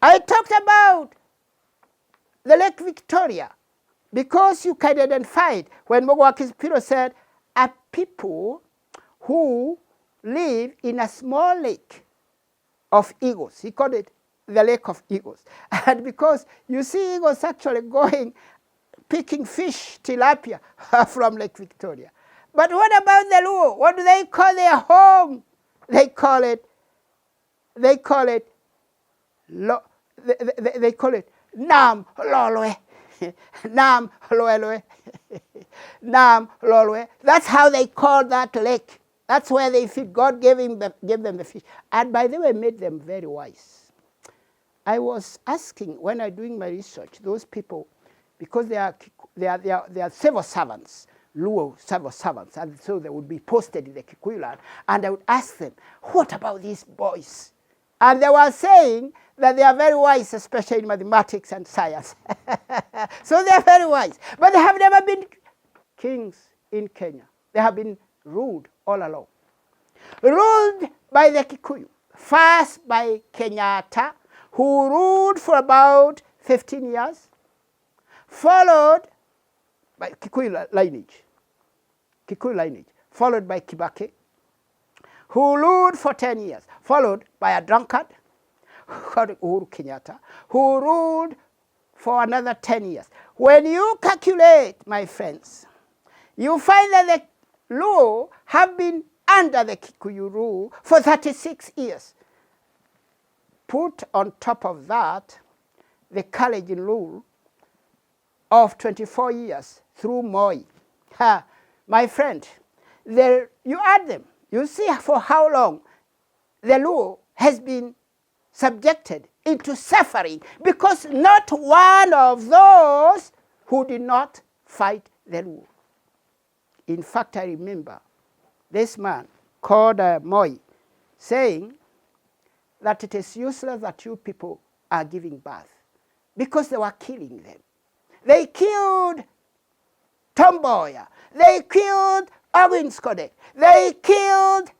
I talked about the Lake Victoria because you can identify it when Mūgo wa-Kībirū said, a people who live in a small lake of eagles. He called it the Lake of Eagles. And because you see eagles actually going, picking fish, tilapia, from Lake Victoria. But what about the Luo? What do they call their home? They call it Nam Lolwe. Nam Lolwe. Nam Lolwe. That's how they call that lake. That's where they feed. God gave them the fish. And by the way, made them very wise. I was asking, when I'm doing my research, those people, because they are civil servants, Luo civil servants, and so they would be posted in the Kikuyu land, and I would ask them, what about these boys? And they were saying that they are very wise, especially in mathematics and science. So they are very wise. But they have never been kings in Kenya. They have been ruled all along. Ruled by the Kikuyu, first by Kenyatta, who ruled for about 15 years, followed by Kikuyu lineage, followed by Kibaki, who ruled for 10 years, followed by a drunkard, Uhuru Kenyatta, who ruled for another 10 years. When you calculate, my friends, you find that the Luo have been under the Kikuyu rule for 36 years. Put on top of that the Kalenjin rule of 24 years through Moi. My friend, you add them. You see for how long the Luo has been subjected into suffering, because not one of those who did not fight the Luo. In fact, I remember this man called Moi saying that it is useless that you people are giving birth, because they were killing them. They killed Tom Mboya. They killed Owen Skodek. They killed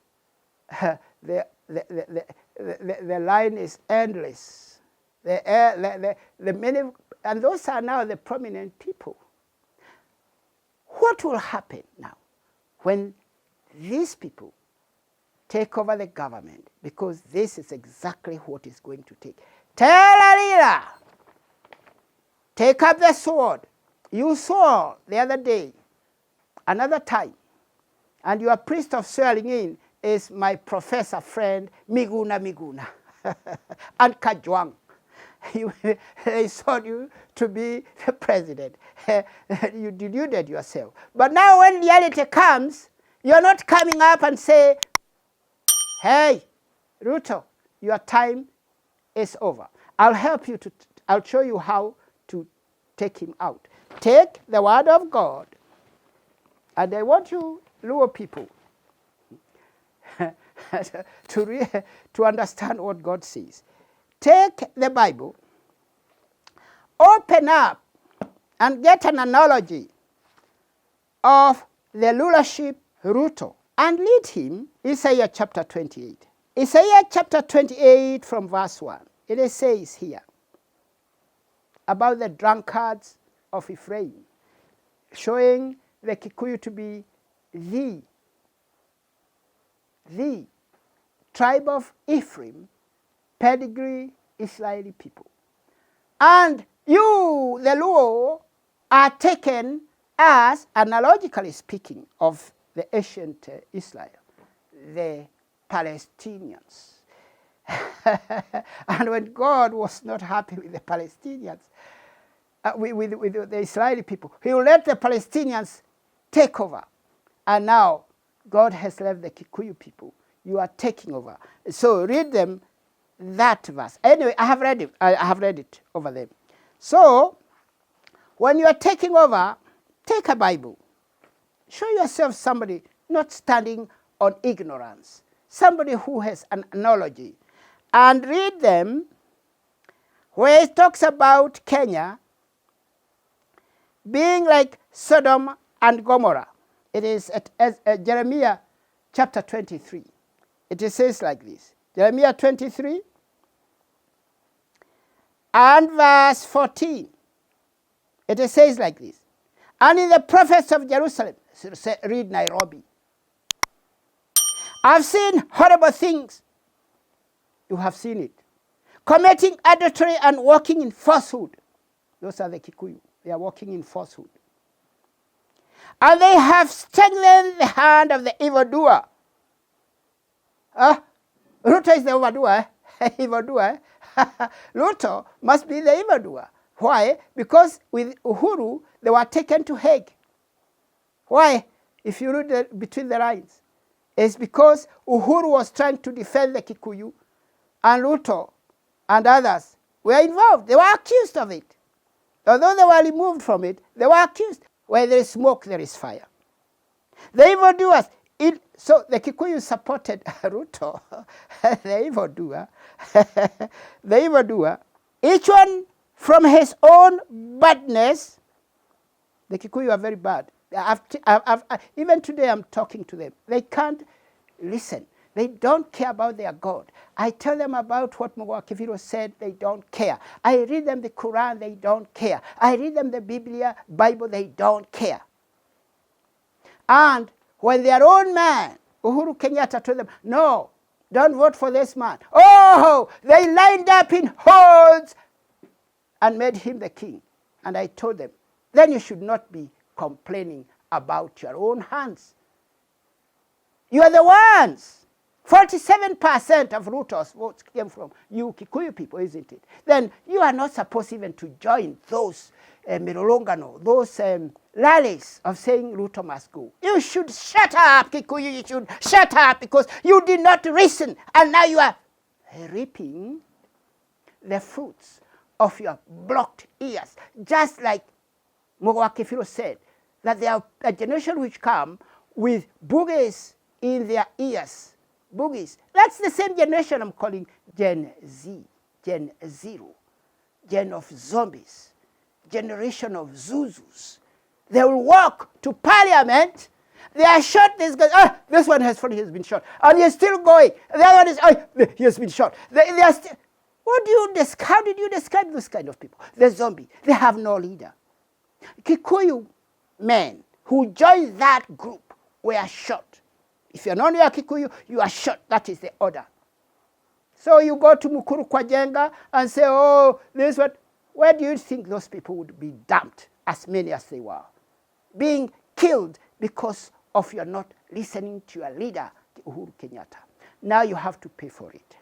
the line is endless. The many, and those are now the prominent people. What will happen now when these people take over the government? Because this is exactly what is going to take. Tell Alila, take up the sword. You saw the other day, another time, and your priest of swearing in is my professor friend, Miguna, and Kajwang. They sought you to be the president. You deluded yourself. But now when reality comes, you're not coming up and say, hey, Ruto, your time is over. I'll help you I'll show you how to take him out. Take the word of God, and I want you, Luo people, to understand what God says. Take the Bible, open up, and get an analogy of the rulership Ruto, and lead him Isaiah chapter 28. Isaiah chapter 28 from verse 1. It says here about the drunkards of Ephraim, showing the Kikuyu to be the tribe of Ephraim, pedigree Israeli people. And you, the Luo, are taken as, analogically speaking, of the ancient Israel, the Palestinians. And when God was not happy with the Palestinians, with the Israeli people, he will let the Palestinians take over. And now God has left the Kikuyu people. You are taking over. So read them, that verse. Anyway, I have read it. I have read it over them. So when you are taking over, take a Bible. Show yourself somebody not standing on ignorance, somebody who has an analogy, and read them where it talks about Kenya being like Sodom and Gomorrah. It is at Jeremiah chapter 23. It says like this. Jeremiah 23 and verse 14. It says like this. And in the prophets of Jerusalem, read Nairobi, I've seen horrible things. You have seen it. Committing adultery and walking in falsehood. Those are the Kikuyu. They are walking in falsehood. And they have strengthened the hand of the evildoer. Ruto is the evildoer. Evildoer. Ruto must be the evildoer. Why? Because with Uhuru, they were taken to Hague. Why? If you read between the lines. It's because Uhuru was trying to defend the Kikuyu, and Ruto and others were involved. They were accused of it. Although they were removed from it, they were accused. Where there is smoke, there is fire. The evildoers, so the Kikuyu supported Ruto, the evildoer, the evildoer, each one from his own badness. The Kikuyu are very bad. Even today I'm talking to them. They can't listen. They don't care about their God. I tell them about what Mūgo wa-Kībirū said, they don't care. I read them the Quran, they don't care. I read them the Bible, they don't care. And when their own man, Uhuru Kenyatta, told them, no, don't vote for this man. Oh, they lined up in hordes and made him the king. And I told them, then you should not be complaining about your own hands. You are the ones. 47% of Ruto's votes came from you Kikuyu people, isn't it? Then you are not supposed even to join those Mirolongano, those rallies of saying Ruto must go. You should shut up, Kikuyu. You should shut up because you did not listen. And now you are reaping the fruits of your blocked ears. Just like Mūgo wa-Kībirū said, that there are a generation which come with boogies in their ears. Boogies. That's the same generation I'm calling Gen Z, Gen Zero, Gen of zombies, generation of Zuzus. They will walk to parliament. They are shot. This guy, this one has been shot, and he's still going. The other one is, he has been shot. They are still. How did you describe this kind of people? The zombie. They have no leader. Kikuyu men who joined that group were shot. If you're not a Kikuyu, you are shot. That is the order. So you go to Mukuru Kwajenga and say, oh, this what? Where do you think those people would be dumped, as many as they were? Being killed because of your not listening to your leader, Uhuru Kenyatta. Now you have to pay for it.